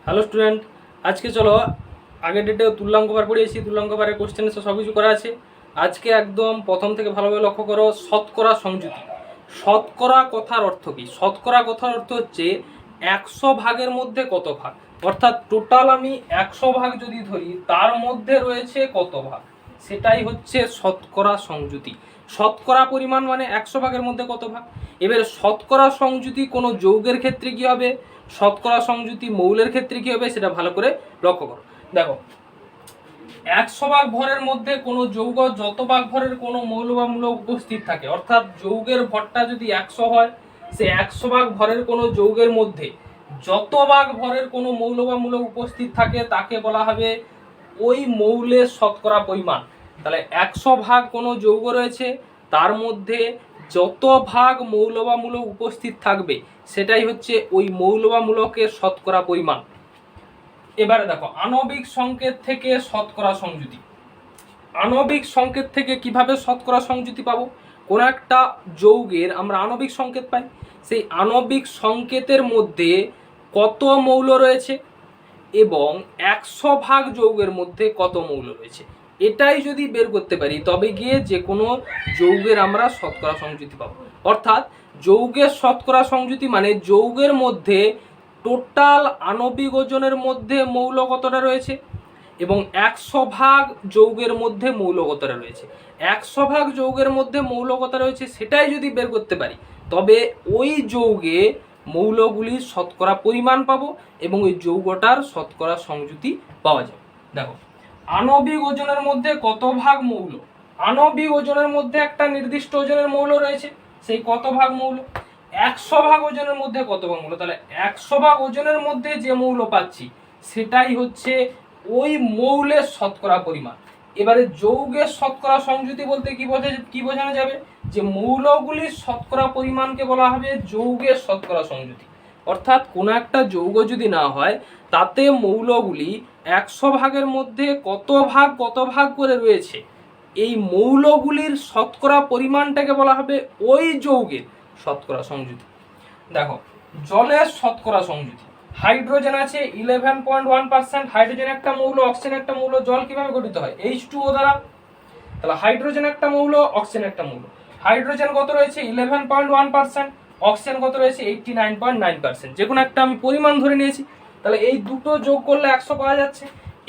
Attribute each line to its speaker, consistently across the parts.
Speaker 1: Hello student, আজকে চলো আগের ডেটে তুল্যাঙ্ক ভার পড়িয়েছি, তুল্যাঙ্ক ভারের কোশ্চেন সব কিছু করা আছে। আজকে একদম প্রথম থেকে ভালোভাবে লক্ষ্য করো, শতকরা সংযুতি। শতকরা কথার অর্থ কি? শতকরা কথার অর্থ হচ্ছে 100 ভাগের মধ্যে কত ভাগ, অর্থাৎ টোটাল আমি 100 ভাগ যদি ধরি তার মধ্যে রয়েছে কত ভাগ, সেটাই হচ্ছে শতকরা সংযুতি। শতকরা পরিমাণ মানে 100 ভাগের মধ্যে কত ভাগ। এবার শতকরা সংযুতি কোনো যৌগের ক্ষেত্রে কি হবে, শতকরা সংযুতি মৌলের ক্ষেত্রে কি হবে, সেটা ভালো করে লক্ষ্য করো। দেখো, 100 ভাগ ভরের মধ্যে কোনো যৌগ যত ভাগ ভরের কোনো মৌল বা মূলক উপস্থিত থাকে, অর্থাৎ যৌগের ভরটা যদি 100 হয়, সে 100 ভাগ ভরের কোনো যৌগের মধ্যে যত ভাগ ভরের কোনো মৌল বা মূলক উপস্থিত থাকে তাকে বলা হবে ওই মৌলের শতকরা পরিমাণ। তাহলে 100 ভাগ কোনো যৌগ রয়েছে, তার মধ্যে যত ভাগ মৌল বা মূলক উপস্থিত থাকবে সেটাই হচ্ছে ওই মৌল বা মূলকের শতকরা পরিমাণ। এবারে দেখো, আণবিক সংকেত থেকে শতকরা সংযুতি। আণবিক সংকেত থেকে কিভাবে শতকরা সংযুতি পাবো? কোন একটা যৌগের আমরা আণবিক সংকেত পাই, সেই আণবিক সংকেতের মধ্যে কত মৌল রয়েছে এবং 100 ভাগ যৌগের মধ্যে কত মৌল রয়েছে, এটাই যদি বের করতে পারি তবে গিয়ে যে কোনো যৌগের আমরা শতকরা সংযুতি পাবো। অর্থাৎ যৌগের শতকরা সংযুতি মানে যৌগের মধ্যে টোটাল আণবিক ওজনের মধ্যে মৌল কতটা রয়েছে এবং 100 ভাগ যৌগের মধ্যে মৌল কতটা রয়েছে। 100 ভাগ যৌগের মধ্যে মৌল কত রয়েছে সেটাই যদি বের করতে পারি তবে ওই যৌগে মৌলগুলির শতকরা পরিমাণ পাবো এবং ওই যৌগটার শতকরা সংযুতি পাওয়া যাবে। দেখো, আণবিক ওজনের মধ্যে কত ভাগ মৌল, আণবিক ওজনের মধ্যে একটা নির্দিষ্ট ওজনের মৌল রয়েছে, সেই কত ভাগ মৌল, 100 ভাগ ওজনের মধ্যে কত ভাগ মৌল, তাহলে 100 ভাগ ওজনের মধ্যে যে মৌল পাচ্ছি সেটাই হচ্ছে ওই মৌলের শতকরা পরিমাণ। এবারে যৌগের শতকরা সংযুতি বলতে কি বোঝানো যাবে, যে মৌলগুলির শতকরা পরিমাণকে বলা হবে যৌগের শতকরা সংযুতি। অর্থাৎ কোনো একটা যৌগ যদি না হয় তাতে মৌলগুলি 100 ভাগের মধ্যে কত ভাগ করে রয়েছে, এই মৌলগুলির শতকরা পরিমাণটাকে বলা হবে ওই যৌগের শতকরা সংযুতি। দেখো, জলের শতকরা সংযুতি, হাইড্রোজেন আছে 11.1%, হাইড্রোজেন একটা মৌল, অক্সিজেন একটা মৌল, জল কিভাবে গঠিত হয় H2O দ্বারা। তাহলে হাইড্রোজেন একটা মৌল, অক্সিজেন একটা মৌল, হাইড্রোজেন কত রয়েছে 11.1%, অক্সিজেন কত রয়েছে 89.9%, যে কোনো একটা আমি পরিমাণ ধরে নিয়েছি। তাহলে এই দুটো যোগ করলে 100 পাওয়া যাচ্ছে।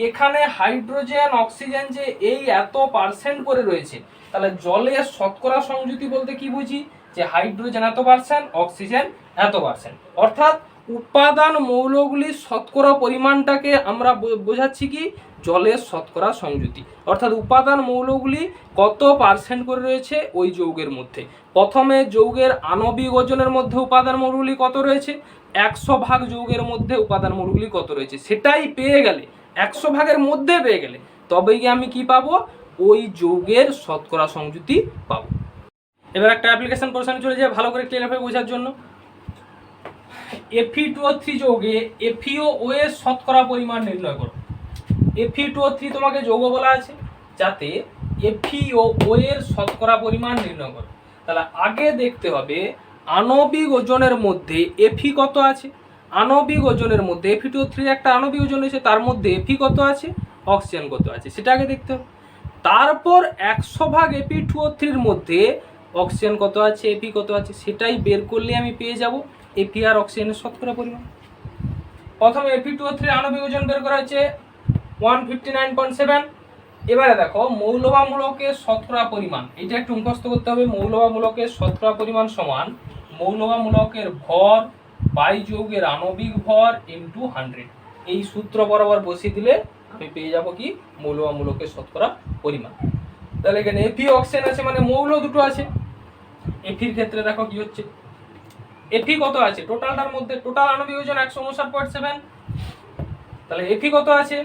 Speaker 1: এখানে হাইড্রোজেন অক্সিজেন যে এই এত পার্সেন্ট করে রয়েছে, তাহলে জলের শতকরা সংযুতি বলতে কি বুঝি, যে হাইড্রোজেন এত পার্সেন্ট, অক্সিজেন এত পার্সেন্ট, অর্থাৎ উপাদান মৌলগুলির শতকরা পরিমাণটাকে আমরা বোঝাচ্ছি কি জলের শতকরা সংযুতি। অর্থাৎ উপাদান মৌলগুলি কত পার্সেন্ট করে রয়েছে ওই যৌগের মধ্যে। প্রথমে যৌগের আণবিক ওজনের মধ্যে উপাদান মৌলগুলি কত রয়েছে, 100 ভাগ যৌগের মধ্যে উপাদান মৌলগুলি কত রয়েছে সেটাই পেয়ে গেলে, 100 ভাগের মধ্যে পেয়ে গেলে তবেই আমি কি পাবো, ওই যৌগের শতকরা সংযুতি পাবো। এবার একটা অ্যাপ্লিকেশন পোর্শনে চলে যায় ভালো করে ক্লিয়ার ভাবে বোঝার জন্য। Fe2O3 যৌগে FeO এর শতকরা পরিমাণ নির্ণয় করো। Fe2O3 তোমাকে যৌগ বলা আছে, যাতে FeO এর শতকরা পরিমাণ নির্ণয় করো। তাহলে আগে দেখতে হবে আণবিক ওজনের মধ্যে Fe কত আছে, আণবিক ওজনের মধ্যে Fe2O3 একটা আণবিক ওজন রয়েছে, তার মধ্যে Fe কত আছে, অক্সিজেন কত আছে সেটা আগে দেখতে হবে। তারপর 100 ভাগ Fe2O3 এর মধ্যে অক্সিজেন কত আছে, Fe কত আছে সেটাই বের করলে আমি পেয়ে যাব Fe আর অক্সিজেনের শতকরা পরিমাণ। প্রথমে Fe2O3 আণবিক ওজন বের করা হয়েছে 159.7। এবারে দেখো, মৌল বা মূলকের শতকরা পরিমাণ, এটা একটু মুখস্থ করতে হবে। মৌল বা মূলকের শতকরা পরিমাণ সমান মৌল বা মূলকের ভর বাই যৌগের আণবিক ভর ইনটু 100। এই সূত্র বরাবর বসিয়ে দিলে আমি পেয়ে যাব কি মৌল বা মূলকের শতকরা পরিমাণ। তাহলে এখানে Fe অক্সিজেন আছে মানে মৌল দুটো আছে। Feর ক্ষেত্রে দেখো কি হচ্ছে, Fe কত আছে টোটালটার মধ্যে, টোটাল আণবিক ওজন 159.7, তাহলে Fe কত আছে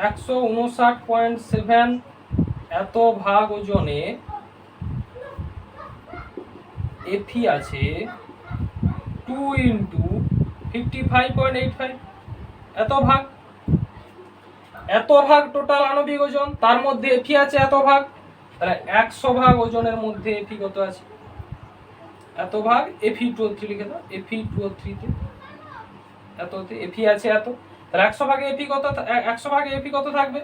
Speaker 1: 159.7, এত ভাগ ওজনে Fe আছে 2 ইন্টু 55.85, এত ভাগ টোটাল আণবিক ওজন, তার মধ্যে Fe আছে এত ভাগ, তাহলে 100 ভাগ ওজনের মধ্যে Fe কত আছে এত ভাগ, Fe2O3 লিখে দাও, Fe2O3 তে এততে Fe আছে এত, তাহলে 100 ভাগে এপি কত, 100 ভাগে এপি কত থাকবে,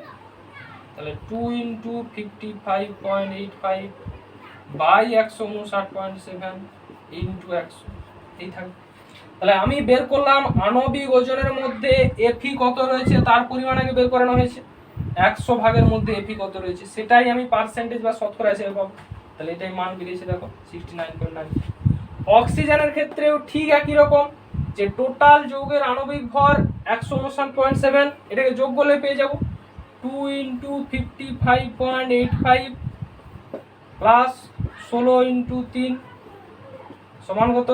Speaker 1: তাহলে 2 ইন্টু 55.85 বাই 159.7 ইন্টু 100 এই থাকবে। তাহলে আমি বের করলাম আণবিক ওজনের মধ্যে এফি কত রয়েছে, তার পরিমাণ আগে বের করানো হয়েছে। 100 ভাগের মধ্যে এফি কত রয়েছে সেটাই আমি পার্সেন্টেজ বা শতকরা হিসেবে পাবো। তাহলে এটাই মান বেরিয়েছে দেখো 69.9। অক্সিজেনের ক্ষেত্রেও ঠিক একই রকম, যে টোটাল যৌগের আণবিক ভর 159.7, এটাকে যোগ করলে পেয়ে যাব 2 ইন্টু 55.85 প্লাস 16 ইন্টু 3 সমান কত,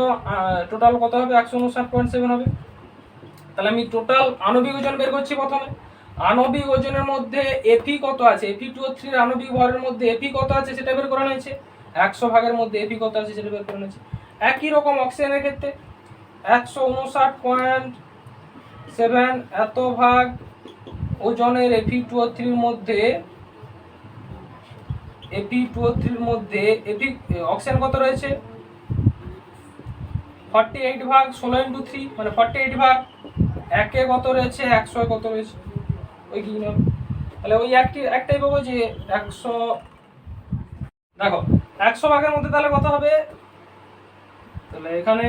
Speaker 1: টোটাল কত হবে 159.7 হবে। তাহলে আমি টোটাল আণবিক ওজন বের করছি। প্রথমে আণবিক ওজনের মধ্যে এফি কত আছে, Fe2O3 এর আণবিক ভরের মধ্যে এফি কত আছে সেটা বের করানো হয়েছে। 100 ভাগের মধ্যে এফি কত আছে সেটা বের করানো হয়েছে। একই রকম অক্সিজেনের ক্ষেত্রে 159.7 এত ভাগ ওজনের Fe2O3 এর মধ্যে, Fe2O3 এর মধ্যে অক্সিজেন কত রয়েছে 48 ভাগ 16 ইন্টু 3 মানে 48 ভাগ একে কত রয়েছে 100 কত রয়েছে ওই কি না, তাহলে ওই একটাই পাবো যে 100। দেখো 100 ভাগের মধ্যে তাহলে কত হবে, তাহলে এখানে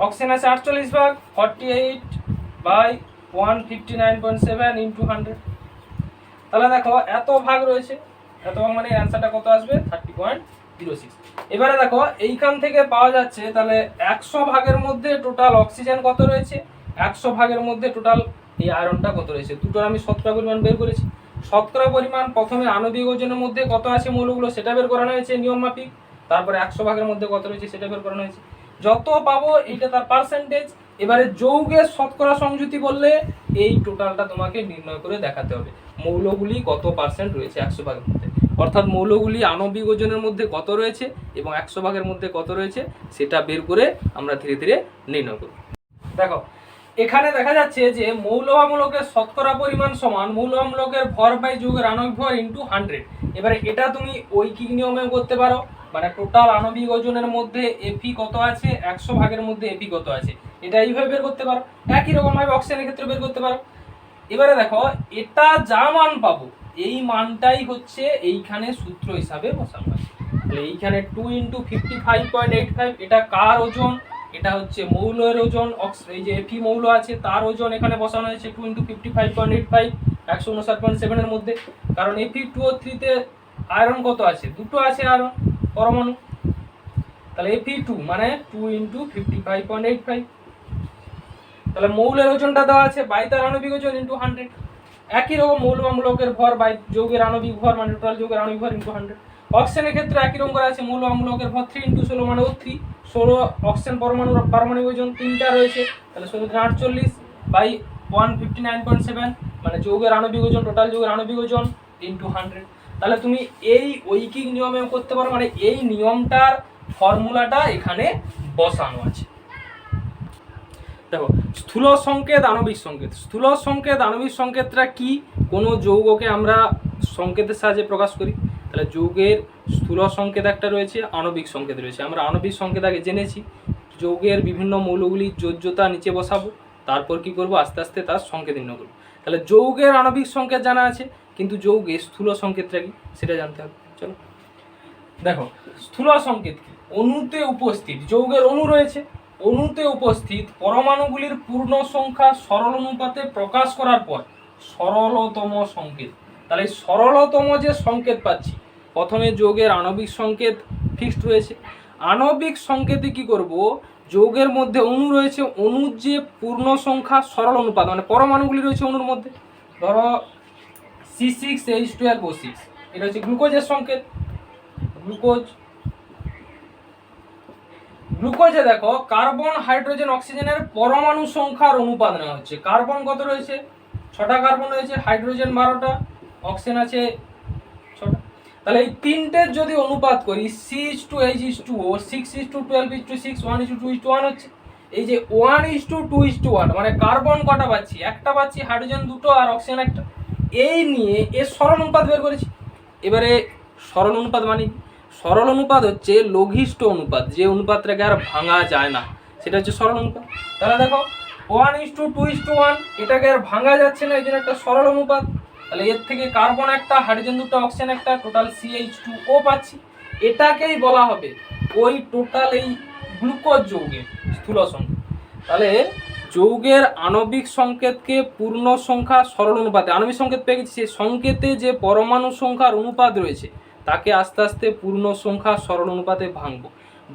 Speaker 1: অক্সিজেন আছে 48 ভাগ 48 বাই 159.7 ইন্টু 100। তাহলে দেখো এত ভাগ রয়েছে, এত ভাগ মানে অ্যান্সারটা কত আসবে 30.06। এবারে দেখো এইখান থেকে পাওয়া যাচ্ছে তাহলে 100 ভাগের মধ্যে টোটাল অক্সিজেন কত রয়েছে, 100 ভাগের মধ্যে টোটাল এই আয়রনটা কত রয়েছে। দুটোর আমি শতকরা পরিমাণ বের করেছি। শতকরা পরিমাণ প্রথমে আণবিক ওজনের মধ্যে কত আছে মৌলগুলো সেটা বের করানো হয়েছে নিয়ম মাফিক, তারপরে 100 ভাগের মধ্যে কত রয়েছে সেটা বের করানো হয়েছে। যত পাবো এইটা তার পার্সেন্টেজ। এবারে যৌগের শতকরা সংযুতি বললে এই টোটালটা তোমাকে নির্ণয় করে দেখাতে হবে মৌলগুলি কত পার্সেন্ট রয়েছে 100 ভাগের মধ্যে, অর্থাৎ মৌলগুলি আণবিক ওজনের মধ্যে কত রয়েছে এবং 100 ভাগের মধ্যে কত রয়েছে সেটা বের করে আমরা ধীরে ধীরে নির্ণয় করব। দেখো এখানে দেখা যাচ্ছে যে মৌলমূলকের শতকরা পরিমাণ সমান মৌলমূলকের ভর বাই যৌগের আণবিক ভর ইন্টু 100। এবারে এটা তুমি ঐকিক নিয়মে করতে পারো, মানে টোটাল আণবিক ওজনের মধ্যে এফি কত আছে 100 ভাগের মধ্যে এফি কত আছে এটা এইভাবে বের করতে পারো। একই রকম ভাবে অক্সিজেনের ক্ষেত্রে বের করতে পারো। এবারে দেখো এটা যা মান পাবো এই মানটাই হচ্ছে এইখানে সূত্র হিসাবে বসানো আছে। তাহলে এইখানে 2 ইন্টু 55.85 এটা কার ওজন, এটা হচ্ছে মৌলের ওজন, এই যে এফি মৌল আছে তার ওজন এখানে বসানো হয়েছে 2 ইন্টু 55.85 159.7 এর মধ্যে। কারণ Fe2O3 তে আয়রন কত আছে, দুটো আছে আয়রন পরমাণু, তাহলে Fe2 মানে 2 ইন্টু 55.85। তাহলে মৌলের ওজনটা দেওয়া আছে বাই তার আণবিক ওজন ইন্টু 100। একই রকম মৌল বা মূলকের ভর বাই যৌগের আণবিক ভর মানে টোটাল যৌগের আণবিক ভর ইন্টু 100। অক্সিজেনের ক্ষেত্রে একই রকম করা আছে মৌল বা মূলকের ভর 3 ইন্টু 16 মানে 3, 16 অক্সিজেন পরমাণুর পারমাণবিক ওজন 3টা রয়েছে, তাহলে 48 বাই 159.7 মানে যৌগের আণবিক ওজন টোটাল যৌগের আণবিক ওজন ইন্টু 100। তাহলে তুমি এই ঐকিক নিয়মে করতে পারো, মানে এই নিয়মটার ফর্মুলাটা এখানে বসানো আছে। দেখো স্থূল সংকেত আণবিক সংকেত, স্থূল সংকেত আণবিক সংকেতটা কি, কোনো যৌগকে আমরা সংকেতের সাহায্যে প্রকাশ করি। তাহলে যৌগের স্থূল সংকেত একটা রয়েছে, আণবিক সংকেত রয়েছে। আমরা আণবিক সংকেত আগে জেনেছি, যৌগের বিভিন্ন মৌলগুলির যোজ্যতা নিচে বসাবো, তারপর কি করব আস্তে আস্তে তার সংকেত নির্ণয় করবো। তাহলে যৌগের আণবিক সংকেত জানা আছে, কিন্তু যৌগের স্থূল সংকেতটা কি সেটা জানতে হবে। চলো দেখো স্থূল সংকেত কি, অণুতে উপস্থিত যৌগের অণু রয়েছে, অণুতে উপস্থিত পরমাণুগুলির পূর্ণ সংখ্যা সরল অনুপাতে প্রকাশ করার পর সরলতম সংকেত। তাহলে এই সরলতম যে সংকেত পাচ্ছি, প্রথমে যৌগের আণবিক সংকেত ফিক্সড রয়েছে। আণবিক সংকেতে কি করব, যৌগের মধ্যে অণু রয়েছে, অণুর যে পূর্ণ সংখ্যা সরল অনুপাত মানে পরমাণুগুলি রয়েছে অণুর মধ্যে, ধরো C6H12O6 এটা হচ্ছে গ্লুকোজের সংকেত। গ্লুকোজে দেখো কার্বন হাইড্রোজেন অক্সিজেনের পরমাণু সংখ্যার অনুপাত নেওয়া হচ্ছে। কার্বন কত রয়েছে 6টা কার্বন রয়েছে, হাইড্রোজেন 12টা, অক্সিজেন আছে 6টা। তাহলে এই তিনটের যদি অনুপাত করি C/H2O 6:12:6 1:2:1 হচ্ছে। এই যে 1:2:1 মানে কার্বন কটা পাচ্ছি, একটা পাচ্ছি, হাইড্রোজেন দুটো আর অক্সিজেন একটা। এই নিয়ে এর সরল অনুপাত বের করেছি। এবারে সরল অনুপাত মানে সরল অনুপাত হচ্ছে লঘিষ্ঠ অনুপাত, যে অনুপাতটাকে আর ভাঙা যায় না সেটা হচ্ছে সরল অনুপাত। তাহলে দেখো 1:2:1, এটাকে আর ভাঙা যাচ্ছে না, এই জন্য একটা সরল অনুপাত। তাহলে এর থেকে কার্বন একটা, হাইড্রোজেন দুটো, অক্সিজেন একটা, টোটাল CH2O পাচ্ছি। এটাকেই বলা হবে ওই টোটাল এই গ্লুকোজ যৌগের স্থূল সংকেত। তাহলে যৌগের আণবিক সংকেতকে পূর্ণ সংখ্যা সরল অনুপাতে, আণবিক সংকেত পেয়ে গেছি, সেই সংকেতে যে পরমাণু সংখ্যার অনুপাত রয়েছে তাকে আস্তে আস্তে পূর্ণ সংখ্যা সরল অনুপাতে ভাঙবো।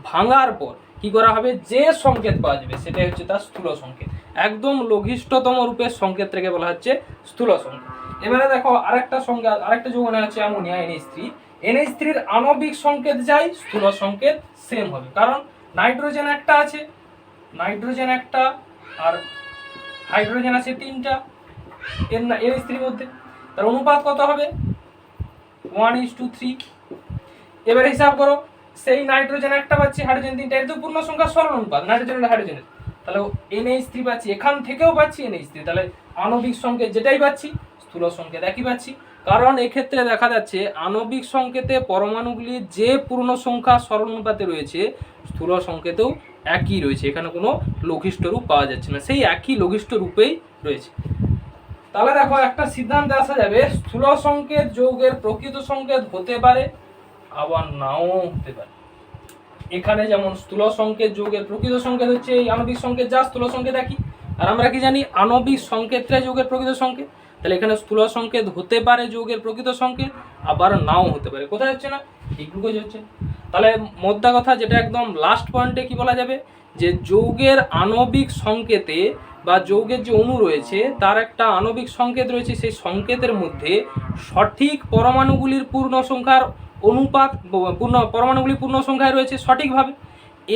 Speaker 1: ভাঙার পর কি করা হবে, যে সংকেত পাওয়া যাবে সেটাই হচ্ছে তার স্থূল সংকেত। একদম লঘিষ্ঠতম রূপের সংকেতটাকে বলা হচ্ছে স্থূল সংকেত। এবারে দেখো আরেকটা সংকেত, আরেকটা যৌগ হচ্ছে অ্যামোনিয়া NH3। NH3 আণবিক সংকেত যাই, স্থূল সংকেত সেম হবে, কারণ নাইট্রোজেন একটা আছে, নাইট্রোজেন একটা আর হাইড্রোজেন আছে তিনটা NH3 মধ্যে। তার অনুপাত কত হবে, 1:3। এবার হিসাব করো, সেই নাইট্রোজেন একটা পাচ্ছি, হাইড্রোজেন তিনটা, এর তো পূর্ণ সংখ্যা সরল অনুপাত নাইট্রোজেন আর হাইড্রোজেনের। তাহলে NH3 পাচ্ছি, এখান থেকেও পাচ্ছি NH3, তাহলে আণবিক সংকেত যেটাই পাচ্ছি স্থূল সংকেত একই পাচ্ছি। কারণ এক্ষেত্রে দেখা যাচ্ছে আণবিক সংকেতে পরমাণুগুলি যে পূর্ণ সংখ্যা সরল অনুপাতে রয়েছে, স্থূল সংকেতেও একই রয়েছে, এখানে কোনো লঘিষ্ঠ রূপ পাওয়া যাচ্ছে না, সেই একই লঘিষ্ঠ রূপেই রয়েছে। তাহলে দেখো একটা সিদ্ধান্তে আসা যাবে, স্থূল সংকেত যৌগের প্রকৃত সংকেত হতে পারে আবার নাও হতে পারে। এখানে যেমন স্থূল সংকেত যৌগের প্রকৃত সংকেত হচ্ছে এই আণবিক সংকেত, যা স্থূল সংকেত একই। আর আমরা কি জানি, আণবিক সংকেতটাই যৌগের প্রকৃত সংকেত। তাহলে এখানে স্থূল সংকেত হতে পারে যৌগের প্রকৃত সংকেত, আবার নাও হতে পারে। কোথায় হচ্ছে না, এই গ্লুকোজ হচ্ছে। তাহলে মোদ্দা কথা যেটা একদম লাস্ট পয়েন্টে কি বলা যাবে, যে যৌগের আণবিক সংকেতে বা যৌগের যে অণু রয়েছে তার একটা আণবিক সংকেত রয়েছে, সেই সংকেতের মধ্যে সঠিক পরমাণুগুলির পূর্ণ সংখ্যার অনুপাত, পরমাণুগুলি পূর্ণ সংখ্যায় রয়েছে সঠিকভাবে।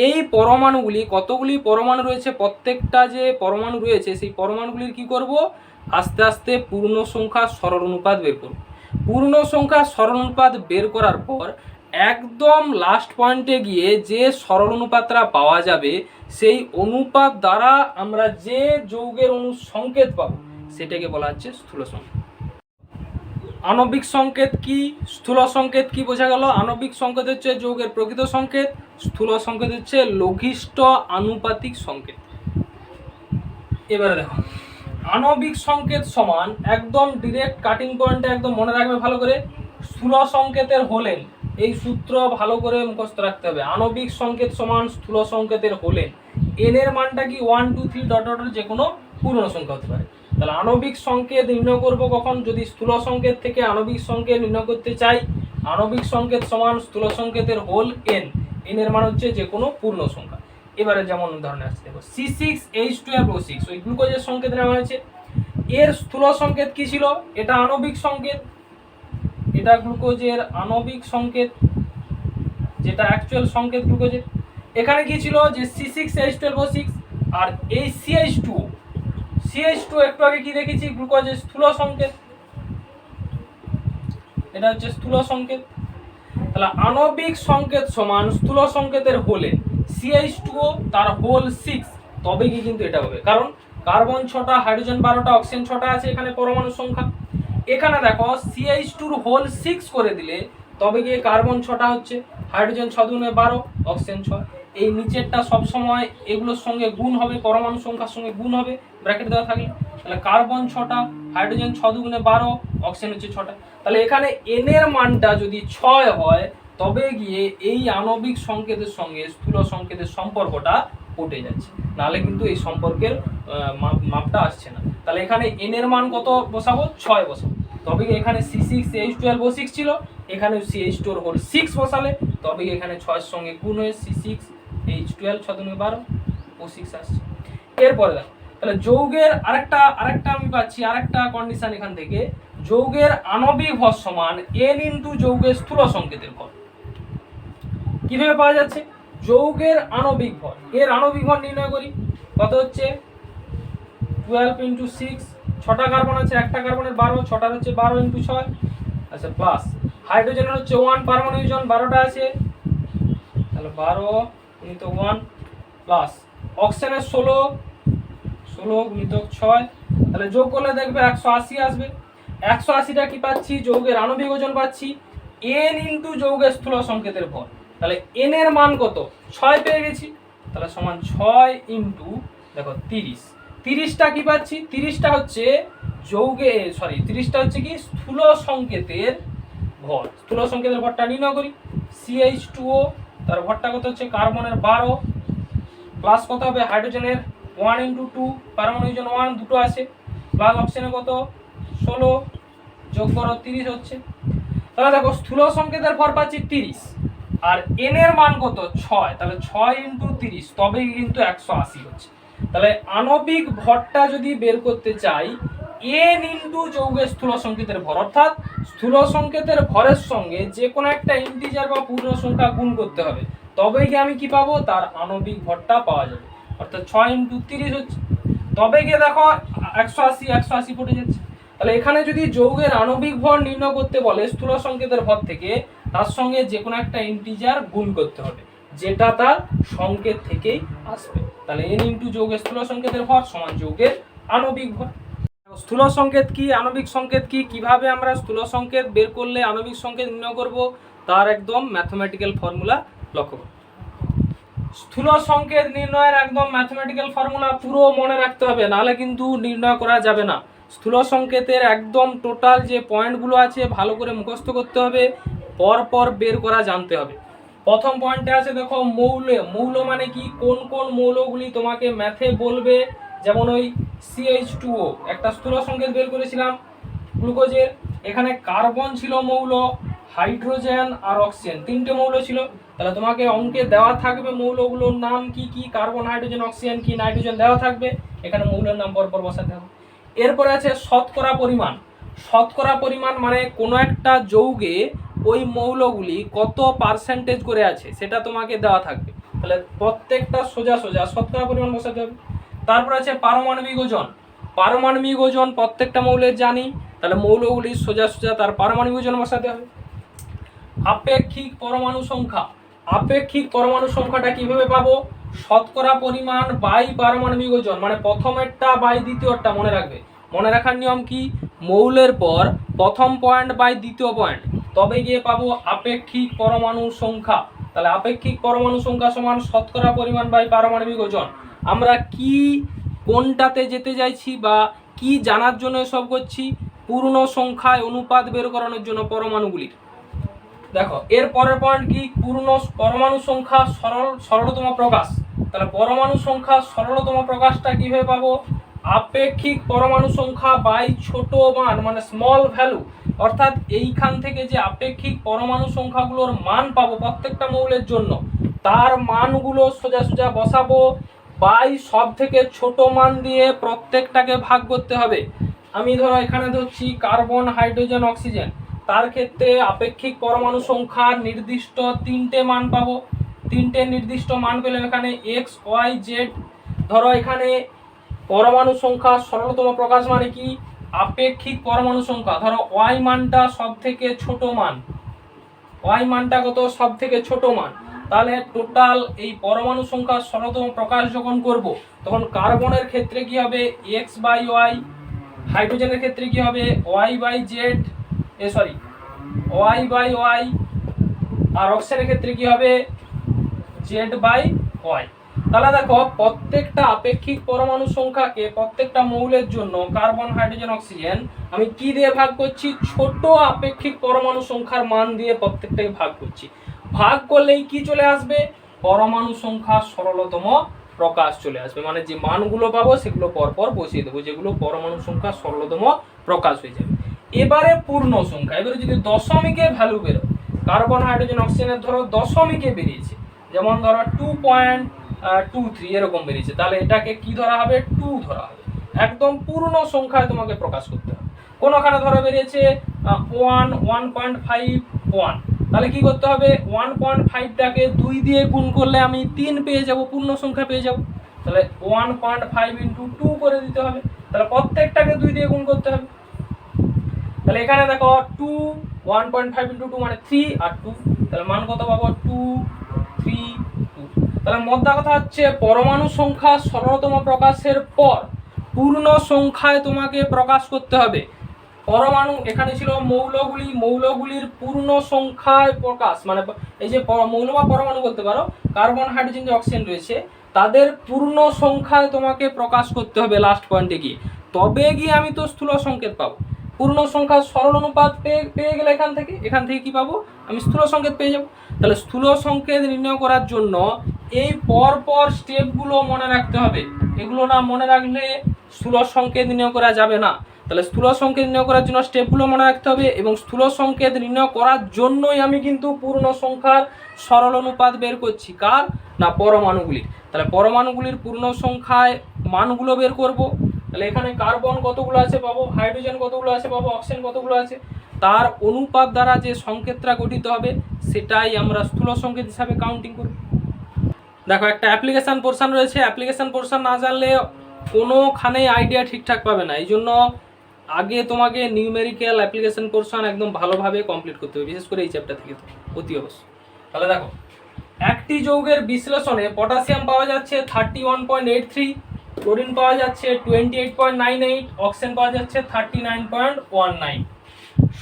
Speaker 1: এই পরমাণুগুলি, কতগুলি পরমাণু রয়েছে, প্রত্যেকটা যে পরমাণু রয়েছে সেই পরমাণুগুলির কি করব, আস্তে আস্তে পূর্ণ সংখ্যা সরল অনুপাত বের করব। পূর্ণ সংখ্যা সরল অনুপাত বের করার পর একদম লাস্ট পয়েন্টে গিয়ে যে সরল অনুপাতটা পাওয়া যাবে, সেই অনুপাত দ্বারা আমরা যে যৌগের অণু সংকেত পাবো সেটাকে বলা হচ্ছে স্থূল সংকেত। আণবিক সংকেত কি, স্থূল সংকেত কি বোঝা গেল। আণবিক সংকেত হচ্ছে যৌগের প্রকৃত সংকেত, স্থূল সংকেত হচ্ছে লঘিষ্ঠ আনুপাতিক সংকেত। এবারে দেখো আণবিক সংকেত সমান, একদম ডিরেক্ট কাটিং পয়েন্টে একদম মনে রাখবে ভালো করে, স্থূল সংকেতের হলেন, এই সূত্র ভালো করে মুখস্থ রাখতে হবে। আণবিক সংকেত সমান স্থূল সংকেতের হলেন, n এর মানটা কি 1 2 3 ডট ডট যে কোনো পূর্ণ সংখ্যা হতে পারে। তাহলে আণবিক সংকেত নির্ণয় করব কখন, যদি স্থূল সংকেত থেকে আণবিক সংকেত নির্ণয় করতে চাই। আণবিক সংকেত সমান স্থূল সংকেতের হোল n, n এর মান হচ্ছে যে কোনো পূর্ণ সংখ্যা। এবারে যেমন উদাহরণে আসছে দেখো C6H12O6, ওই গ্লুকোজের সংকেত নেওয়া হয়েছে। এর স্থূল সংকেত কি ছিল, এটা আণবিক সংকেত, এটা গ্লুকোজের আণবিক সংকেত, যেটা অ্যাকচুয়াল সংকেত গ্লুকোজের। এখানে কি ছিল, যে C6H12O6 আর এই CH2 একটু আগে কি দেখেছি, গ্লুকোজের স্থূল সংকেত, এটা হচ্ছে স্থূল সংকেত। তাহলে আণবিক সংকেত সমান স্থূল সংকেতের হোলে CH2O তার হোল 6, তবে কি কিন্তু এটা হবে, কারণ কার্বন 6টা, হাইড্রোজেন 12টা, অক্সিজেন 6টা আছে এখানে পরমাণু সংখ্যা। এখানে দেখো CH2 হোল 6 করে দিলে তবে গিয়ে কার্বন 6টা হচ্ছে, হাইড্রোজেন 6 দুগুণে 12, অক্সিজেন 6। এই নিচেরটা সব সময় এগুলোর সঙ্গে গুণ হবে, পরমাণু সংখ্যার সঙ্গে গুণ হবে ব্র্যাকেট দেওয়া থাকলে। তাহলে কার্বন 6টা, হাইড্রোজেন 6 দুগুণে 12, অক্সিজেন হচ্ছে 6টা। তাহলে এখানে n এর মানটা যদি 6 হয় তবে গিয়ে এই আণবিক সংকেতের সঙ্গে স্থূল সংকেতের সম্পর্কটা পটে যাচ্ছে, নাহলে কিন্তু এই সম্পর্কের মাপটা আসছে না। তাহলে এখানে n এর মান কত বসাবো, 6 বসাবো, তবে এখানে C6H12O6 ছিল, এখানে CH2 এর হোল 6 বসালে তবে এখানে 6 এর সঙ্গে গুণ হয়ে C6H12 6 দুগুণে 12 O6 আসছে। এরপরে দেখো, তাহলে যৌগের আরেকটা আমি পাচ্ছি আরেকটা কন্ডিশন এখান থেকে, যৌগের আণবিক ভর সমান n ইনটু যৌগের স্থূল সংকেতের ভর। কিভাবে পাওয়া যাচ্ছে, যৌগের আণবিক ভর, এর আণবিক ভর নির্ণয় করি, কত হচ্ছে 12 ইনটু 6, 6টা কার্বন আছে, একটা কার্বনের 12, 6টার হচ্ছে 12 ইনটু 6, আচ্ছা প্লাস হাইড্রোজেনের হচ্ছে 1 পারমাণবিক ওজন 12টা আছে, তাহলে 12 গুণিত 1 প্লাস অক্সিজেনের 16 গুণিত 6, তাহলে যোগ করলে দেখবে 180 আসবে। 180টা কি পাচ্ছি, যৌগের আণবিক ওজন পাচ্ছি, n ইনটু যৌগের স্থূল সংকেতের ভর। তাহলে n এর মান কত, 6 পেয়ে গেছি, তাহলে সমান 6 ইনটু দেখো 30 30টা কি পাচ্ছি, 30টা হচ্ছে যৌগে 30টা হচ্ছে কি স্থূল সংকেতের ভর। স্থূল সংকেতের ভরটা নির্ণয় করি। CH2O তার ভরটা কত হচ্ছে কার্বনের 12 প্লাস কত হবে হাইড্রোজেনের 1 × 2 পারমাণবিক ওজন 1 দুটো আছে প্লাস অক্সিজেনের কত 16 যোগ করো 30 হচ্ছে। তাহলে দেখো স্থূল সংকেতের ভর পাচ্ছি 30 আর n এর মান কত 6, তাহলে 6 × 30 তবেই কিন্তু 180 হচ্ছে। তাহলে আণবিক ভরটা যদি বের করতে চাই n × যৌগের স্থূল সংকেতের ভর, অর্থাৎ স্থূল সংকেতের ভরের সঙ্গে যে কোনো একটা ইন্টিজার বা পূর্ণ সংখ্যা গুণ করতে হবে, তবেই গিয়ে আমি কি পাবো তার আণবিক ভরটা পাওয়া যাবে। অর্থাৎ 6 × 30 হচ্ছে, তবে গিয়ে দেখো 180 পড়ে যাচ্ছে। তাহলে এখানে যদি যৌগের আণবিক ভর নির্ণয় করতে বলে স্থূল সংকেতের ভর থেকে, তার সঙ্গে যে কোনো একটা ইন্টিজার গুণ করতে হবে যেটা তার সংকেত থেকেই আসবে। তাহলে n × যৌগের স্থূল সংকেতের ভর সমান যৌগের আণবিক ভর। স্থূল সংকেত কি, আণবিক সংকেত কি, কিভাবে আমরা স্থূল সংকেত বের করলে আণবিক সংকেত নির্ণয় করব, তার একদম ম্যাথমেটিক্যাল ফর্মুলা লক্ষ্য করুন। স্থূল সংকেত নির্ণয়ের একদম ম্যাথমেটিক্যাল ফর্মুলা পুরো মনে রাখতে হবে, নাহলে কিন্তু নির্ণয় করা যাবে না। স্থূল সংকেতের একদম টোটাল যে পয়েন্টগুলো আছে ভালো করে মুখস্থ করতে হবে, পর বের করা জানতে হবে। প্রথম পয়েন্টে আছে দেখো মৌল। মৌল মানে কি, কোন কোন মৌলগুলি তোমাকে ম্যাথে বলবে, যেমন ওই CH2O একটা স্থূল সংকেত বের করেছিলাম গ্লুকোজের, এখানে কার্বন ছিল মৌল, হাইড্রোজেন আর অক্সিজেন তিনটে মৌল ছিল। তাহলে তোমাকে অঙ্কে দেওয়া থাকবে মৌলগুলোর নাম কি কি, কার্বন হাইড্রোজেন অক্সিজেন কি নাইট্রোজেন দেওয়া থাকবে, এখানে মৌলের নাম পরপর বসাতে হবে। এরপরে আছে শতকরা পরিমাণ। শতকরা পরিমাণ মানে কোনো একটা যৌগে ওই মৌলগুলি কত পার্সেন্টেজ করে আছে সেটা তোমাকে দেওয়া থাকবে, তাহলে প্রত্যেকটা সোজা শতকরা পরিমাণ বসাতে হবে। তারপর আছে পারমাণবিক ওজন। পারমাণবিক ওজন প্রত্যেকটা মৌলের জানি, তাহলে মৌলগুলি সোজা তার পারমাণবিক ওজন বসাতে হবে। আপেক্ষিক পরমাণু সংখ্যা। আপেক্ষিক পরমাণু সংখ্যাটা কিভাবে পাবো, শতকরা পরিমাণ বাই পারমাণবিক ওজন, মানে প্রথমেরটা বাই দ্বিতীয়টা মনে রাখবে। মনে রাখার নিয়ম কি, মৌলের পর প্রথম পয়েন্ট বাই দ্বিতীয় পয়েন্ট, তবে গিয়ে পাবো আপেক্ষিক পরমাণু সংখ্যা। তাহলে আপেক্ষিক পরমাণু সংখ্যা সমান শতকরা পরিমাণ বাই পারমাণবিক ওজন। আমরা কি কোনটাতে যেতে চাইছি বা কি জানার জন্য এসব করছি, পূর্ণ সংখ্যায় অনুপাত বের করানোর জন্য পরমাণুগুলির। দেখো এর পরের পয়েন্ট কি, পূর্ণ পরমাণু সংখ্যা সরলতম প্রকাশ। তাহলে পরমাণু সংখ্যা সরলতম প্রকাশটা কিভাবে পাবো, আপেক্ষিক পরমাণু সংখ্যা বাই ছোট মান মানে স্মল ভ্যালু, অর্থাৎ এইখান থেকে যে আপেক্ষিক পরমাণু সংখ্যাগুলোর মান পাবো প্রত্যেকটা মৌলের জন্য, তার মানগুলো সোজা বসাবো বাই সব থেকে ছোট মান দিয়ে প্রত্যেকটাকে ভাগ করতে হবে। আমি ধরো এখানে ধরছি কার্বন হাইড্রোজেন অক্সিজেন, তার ক্ষেত্রে আপেক্ষিক পরমাণু সংখ্যার নির্দিষ্ট 3টে মান পাবো। 3টে নির্দিষ্ট মান পেলাম এখানে x y z। ধরো এখানে পরমাণু সংখ্যা সরলতম প্রকাশ মানে কি, আপেক্ষিক পরমাণু সংখ্যা, ধরো y মানটা সব থেকে ছোট মান, y মানটা কত সব থেকে ছোট মান। তাহলে টোটাল এই পরমাণু সংখ্যা সরলতম প্রকাশ যখন করব, তখন কার্বনের ক্ষেত্রে কি হবে x/y, হাইড্রোজেনের ক্ষেত্রে কি হবে y/z, y/y, আর অক্সিজেনের ক্ষেত্রে কি হবে z/y। তাহলে দেখো প্রত্যেকটা আপেক্ষিক পরমাণু সংখ্যাকে প্রত্যেকটা মৌলের জন্য কার্বন হাইড্রোজেন অক্সিজেন আমি কি দিয়ে ভাগ করছি, ছোট আপেক্ষিক পরমাণু সংখ্যার মান দিয়ে প্রত্যেকটাকে ভাগ করছি। ভাগ করলেই কি চলে আসবে, পরমাণু সংখ্যা সরলতম প্রকাশ চলে আসবে, মানে যে মানগুলো পাবো সেগুলো পরপর বসিয়ে দেবো, যেগুলো পরমাণু সংখ্যা সরলতম প্রকাশ হয়ে যাবে। এবারে পূর্ণ সংখ্যা, এবারে যদি দশমিকে ভ্যালু বেরো, কার্বন হাইড্রোজেন অক্সিজেনের ধরো দশমিকে বেরিয়েছে, যেমন ধরো 2.23 এরকম বেরিয়েছে, তাহলে এটাকে কি ধরা হবে, 2 ধরা হবে। একদম পূর্ণ সংখ্যায় তোমাকে প্রকাশ করতে হবে। কোনখানে ধরো বেরিয়েছে 1.51, তাহলে কি করতে হবে, 1.5টাকে 2 দিয়ে গুণ করলে আমি 3 পেয়ে যাব, পূর্ণ সংখ্যা পেয়ে যাব। তাহলে 1.5 × 2 করে দিতে হবে, তাহলে প্রত্যেকটাকে 2 দিয়ে গুণ করতে হবে। তাহলে এখানে দেখো 1.5 × 2 মানে 3 আর 2, তাহলে মান কত পাবো 2, 3, 2। তাহলে মোদ্দা কথা হচ্ছে পরমাণু সংখ্যা সরলতম প্রকাশের পর পূর্ণ সংখ্যায় তোমাকে প্রকাশ করতে হবে। পরমাণু এখানে ছিল মৌলগুলির পূর্ণ সংখ্যায় প্রকাশ, মানে এই যে মৌল বা পরমাণু বলতে পারো, কার্বন হাইড্রোজেন যে অক্সিজেন রয়েছে তাদের পূর্ণ সংখ্যায় তোমাকে প্রকাশ করতে হবে লাস্ট পয়েন্টে গিয়ে, তবে গিয়ে আমি তো স্থূল সংকেত পাবো। পূর্ণ সংখ্যার সরল অনুপাত পেয়ে গেলে এখান থেকে কি পাবো, আমি স্থূল সংকেত পেয়ে যাবো। তাহলে স্থূল সংকেত নির্ণয় করার জন্য এই পর স্টেপগুলো মনে রাখতে হবে। এগুলো না মনে রাখলে স্থূল সংকেত নির্ণয় করা যাবে না। তাহলে স্থূল সংকেত নির্ণয় করার জন্য স্টেপগুলো মনে রাখতে হবে, এবং স্থূল সংকেত নির্ণয় করার জন্যই আমি কিন্তু পূর্ণ সংখ্যার সরল অনুপাত বের করছি। কার না, পরমাণুগুলির। তাহলে পরমাণুগুলির পূর্ণ সংখ্যায় মানগুলো বের করব। তাহলে এখানে কার্বন কতগুলো আছে পাবো, হাইড্রোজেন কতগুলো আছে পাবো, অক্সিজেন কতগুলো আছে, তার অনুপাত দ্বারা যে সংকেতটা গঠিত হবে সেটাই আমরা স্থূল সংকেত হিসাবে কাউন্টিং করব। দেখো একটা অ্যাপ্লিকেশান পোর্শন রয়েছে, অ্যাপ্লিকেশান পোর্শন না জানলে কোনোখানেই আইডিয়া ঠিকঠাক পাবে না। এই জন্য আগে তোমাকে নিউমেরিক্যাল অ্যাপ্লিকেশান পোর্শন একদম ভালোভাবে কমপ্লিট করতে হবে, বিশেষ করে এই চ্যাপ্টার থেকে তো অতি অবশ্যই। তাহলে দেখো, একটি যৌগের বিশ্লেষণে পটাশিয়াম পাওয়া যাচ্ছে 31.83, ক্লোরিন পাওয়া যাচ্ছে 28.98, অক্সিজেন পাওয়া যাচ্ছে 39.19।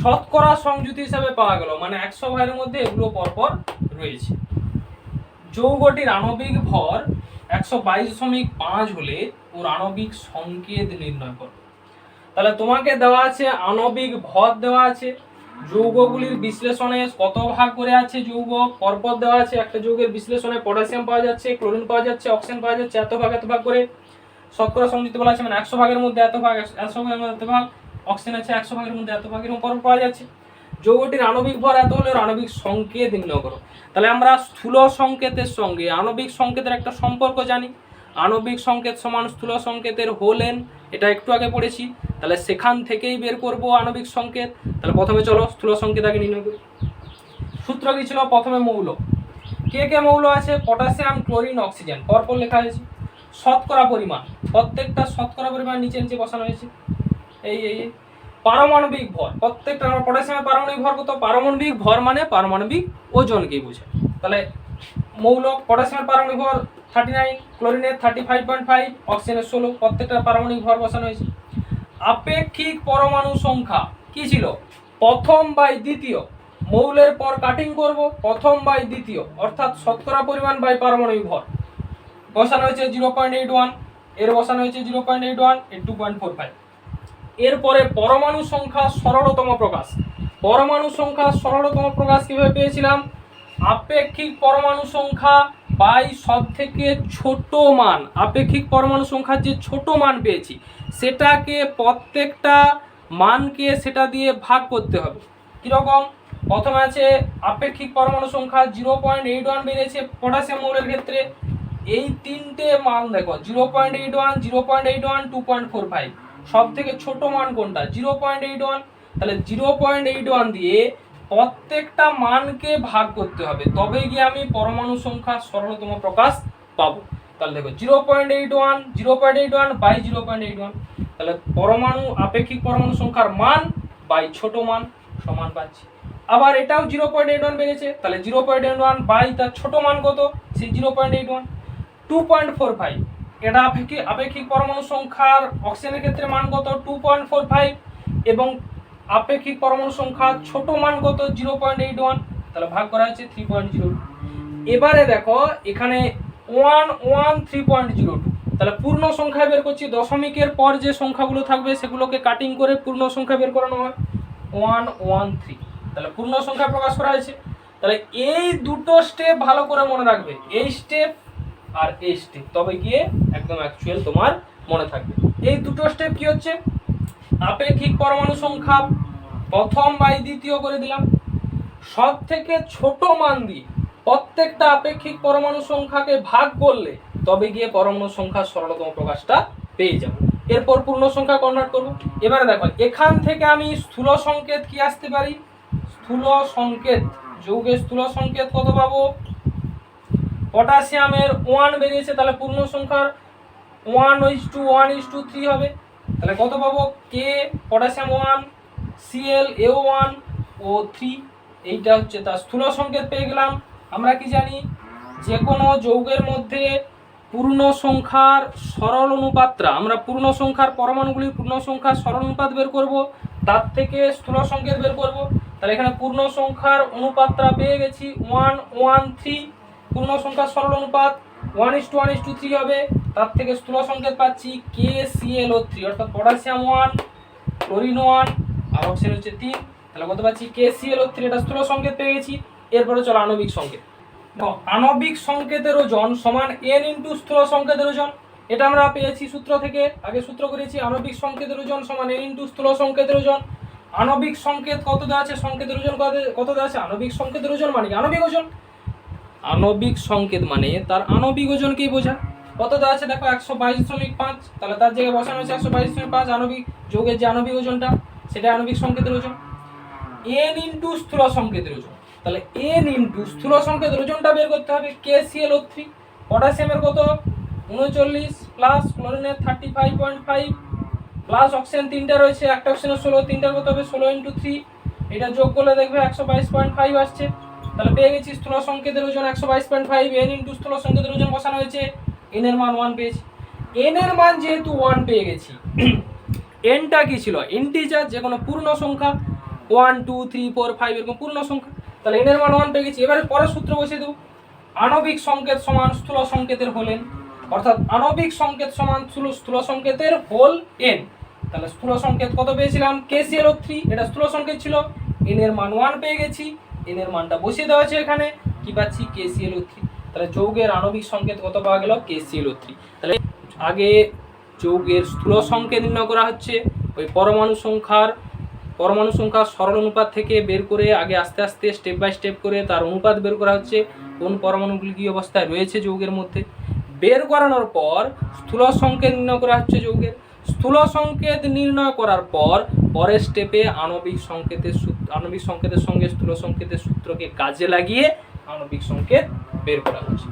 Speaker 1: শতকরা সংযুতি হিসাবে পাওয়া গেল, মানে 100 ভাগের মধ্যে এগুলো পরপর রয়েছে। যৌগটির আণবিক ভর 122.5 হলে ওর আণবিক সংকেত নির্ণয় করো। তাহলে তোমাকে দেওয়া আছে আণবিক ভর, দেওয়া আছে যৌগগুলির বিশ্লেষণে কত ভাগ করে আছে যৌগ পরপর দেওয়া আছে। একটা যৌগের বিশ্লেষণে পটাশিয়াম পাওয়া যাচ্ছে, ক্লোরিন পাওয়া যাচ্ছে, অক্সিজেন পাওয়া যাচ্ছে, এত ভাগ করে। শতকরা সংযুক্তি বলা আছে, মানে 100 ভাগের মধ্যে এত ভাগ, 100 ভাগের মধ্যে এত ভাগ। অক্সিজেন আছে 100 ভাগের মধ্যে এত ভাগ, এরকম পরপর পাওয়া যাচ্ছে। যৌগটির আণবিক ভর এত হলে আণবিক সংকেত নির্ণয় করো। তাহলে আমরা স্থূল সংকেতের সঙ্গে আণবিক সংকেতের একটা সম্পর্ক জানি। আণবিক সংকেত সমান স্থূল সংকেতের হোল এন, এটা একটু আগে পড়েছি। তাহলে সেখান থেকেই বের করব আণবিক সংকেত। তাহলে প্রথমে চলো স্থূল সংকেত আগে নির্ণয় করি। সূত্র কি ছিল, প্রথমে মৌল, কে মৌল আছে, পটাশিয়াম, ক্লোরিন, অক্সিজেন, পরপর লেখা হয়েছে। শতকরা পরিমাণ, প্রত্যেকটা শতকরা পরিমাণ নিচে বসানো হয়েছে। এই পারমাণবিক ভর, প্রত্যেকটা পটাশিয়ামের পারমাণবিক ভর কত, পারমাণবিক ভর মানে পারমাণবিক ওজনকেই বোঝায়। তাহলে মৌল পটাশিয়ামের পারমাণবিক ভর 39, ক্লোরিনের 35.5, অক্সিজেনের 16, প্রত্যেকটা পারমাণবিক ভর বসানো হয়েছে। আপেক্ষিক পরমাণু সংখ্যা কি ছিল, প্রথম বাই দ্বিতীয়, মৌলের পর কাটিং করব, প্রথম বাই দ্বিতীয় অর্থাৎ শতকরা পরিমাণ বাই পারমাণবিক ভর বসানো হয়েছে 0.81, এর বসানো হয়েছে 0.81, এর 2.45। এরপরে পরমাণু সংখ্যা সরলতম প্রকাশ। পরমাণু সংখ্যা সরলতম প্রকাশ কিভাবে পেয়েছিলাম, আপেক্ষিক পরমাণু সংখ্যা বাই সব থেকে ছোট মান। আপেক্ষিক পরমাণু সংখ্যার যে ছোট মান পেয়েছি সেটাকে প্রত্যেকটা মানকে সেটা দিয়ে ভাগ করতে হবে। কীরকম, প্রথমে আছে আপেক্ষিক পরমাণু সংখ্যা 0.81 বেড়েছে পটাশিয়াম মৌলের ক্ষেত্রে। এই তিনটে মান দেখো, 0.81, 0.81, 2.45, সব থেকে ছোট মান কোনটা, 0.81। তাহলে 0.81 দিয়ে প্রত্যেকটা মানকে ভাগ করতে হবে, তবে গিয়ে আমি পরমাণু সংখ্যা সরলতম প্রকাশ পাবো। তাহলে দেখো 0.81 বাই 0.81, তাহলে পরমাণু আপেক্ষিক পরমাণু সংখ্যার মান বাই ছোট মান সমান পাচ্ছি। আবার এটাও 0.81 বেড়েছে, তাহলে 0.81 বাই তার ছোট মান কত, সেই 0.81। 2.45, এটা আপেক্ষিক পরমাণু সংখ্যার অক্সিজেনের ক্ষেত্রে মান কত, 2.45, এবং আপেক্ষিক পরমাণু সংখ্যার ছোট মান কত, 0.81, তাহলে ভাগ করা হয়েছে 3.02। এবারে দেখো এখানে 3.02, তাহলে পূর্ণ সংখ্যা বের করছি। দশমিকের পর যে সংখ্যাগুলো থাকবে সেগুলোকে কাটিং করে পূর্ণ সংখ্যা বের করানো হয়, 113, তাহলে পূর্ণ সংখ্যা প্রকাশ করা হয়েছে। তাহলে এই দুটো স্টেপ ভালো করে মনে রাখবে, এই স্টেপ আর এই স্টেপ, তবে গিয়ে একদম অ্যাকচুয়াল তোমার মনে থাকবে। এই দুটো স্টেপ কি হচ্ছে, আপেক্ষিক পরমাণু সংখ্যা প্রথম বাই দ্বিতীয় করে দিলাম, সব থেকে ছোট মান দিয়ে প্রত্যেকটা আপেক্ষিক পরমাণু সংখ্যাকে ভাগ করলে তবে গিয়ে পরমাণু সংখ্যার সরলতম প্রকাশটা পেয়ে যাব। এরপর পূর্ণ সংখ্যা কনভার্ট করব। এবারে দেখো এখান থেকে আমি স্থূল সংকেত কি আসতে পারি, স্থূল সংকেত, যৌগের স্থূল সংকেত কত পাবো, পটাশিয়ামের 1 বেরিয়েছে, তাহলে পূর্ণ সংখ্যার 1:1:3 হবে। তাহলে কত পাবো, কে পটাশিয়াম 1, Cl AO1 ও 3, এইটা হচ্ছে তার স্থূল সংকেত পেয়ে গেলাম। আমরা কি জানি, যে কোনো যৌগের মধ্যে পূর্ণ সংখ্যার সরল অনুপাতটা, আমরা পূর্ণ সংখ্যার পরমাণুগুলির পূর্ণ সংখ্যার সরল অনুপাত বের করব, তার থেকে স্থূল সংকেত বের করব। তাহলে এখানে পূর্ণ সংখ্যার অনুপাতটা পেয়ে গেছি 1:1:3, পূর্ণ সংখ্যার সরল অনুপাত 1:1:3 হবে। তার থেকে স্থূল সংকেত পাচ্ছি KClO3 অর্থাৎ পটাশিয়াম 1, ক্লোরিন 1 আর অক্সিজেন হচ্ছে 3। তাহলে কত পাচ্ছি KClO3, এটা স্থূল সংকেত পেয়ে গেছি। এরপরে চলো আণবিক সংকেত। আণবিক সংকেতের ওজন সমান n ইন্টু স্থূল সংকেতের ওজন। এটা আমরা পেয়েছি সূত্র থেকে, আগে সূত্র করেছি। আণবিক সংকেতের ওজন সমান n ইন্টু স্থূল সংকেতের ওজন। আণবিক সংকেত কত দেওয়া আছে, সংকেতের ওজন কত দেওয়া আছে। আণবিক সংকেতের ওজন মানে আণবিক ওজন, আণবিক সংকেত মানে তার আণবিক ওজনকেই বোঝায়। কত দেওয়া আছে দেখো 122.5, তাহলে তার জায়গায় বসানো হয়েছে 122.5। আণবিক যৌগের যে আণবিক ওজনটা সেটা আণবিক সংকেতের ওজন। n ইন্টু স্থূল সংকেতের ওজন, তাহলে n ইন্টু স্থূল সংকেতের ওজনটা বের করতে হবে। KClO3 পটাশিয়ামের কত 39 প্লাস ক্লোরিনের 35.5 প্লাস অক্সিজেন 3টা রয়েছে, একটা অক্সিজেনের 16, 3টার কত হবে 16 ইন্টু 3, এটা যোগ করলে দেখবে 122.5 আসছে। তাহলে পেয়ে গেছি স্থূল সংকেতের ওজন 122.5। n ইন্টু স্থূল সংকেতের ওজন বসানো হয়েছে, n এর মান 1 পেয়েছি। n এর মান যেহেতু 1 পেয়ে গেছি, nটা কি ছিল ইন্টিজার, যে কোনো পূর্ণ সংখ্যা 1 2 3 4 5 এরকম পূর্ণ সংখ্যা। তাহলে n এর মান 1 পেয়ে গেছি। এবারে পরের সূত্র বসিয়ে দেব। আণবিক সংকেত সমান স্থূল সংকেতের হোল n, অর্থাৎ আণবিক সংকেত সমান স্থূল সংকেতের হোল n। তাহলে স্থূল সংকেত কত পেয়েছিলাম KClO3, এটা স্থূল সংকেত ছিল। n এর মান 1 পেয়ে গেছি, n এর মানটা বসিয়ে দেওয়া আছে এখানে, কি পাচ্ছি KClO3। তাহলে যৌগের আণবিক সংকেত কত পাওয়া গেল KClO3। তাহলে আগে যৌগের স্থূল সংকেত নির্ণয় করা হচ্ছে ওই পরমাণু সংখ্যার সরল অনুপাত থেকে বের করে, আগে আস্তে আস্তে স্টেপ বাই স্টেপ করে তার অনুপাত বের করা হচ্ছে, কোন পরমাণুগুলি কী অবস্থায় রয়েছে যৌগের মধ্যে। বের করানোর পর স্থূল সংকেত নির্ণয় করা হচ্ছে যৌগের। স্থূল সংকেত নির্ণয় করার পর পরের স্টেপে আণবিক সংকেতের সঙ্গে স্থূল সংকেতের সূত্রকে কাজে লাগিয়ে আণবিক সংকেত বের করা হচ্ছে।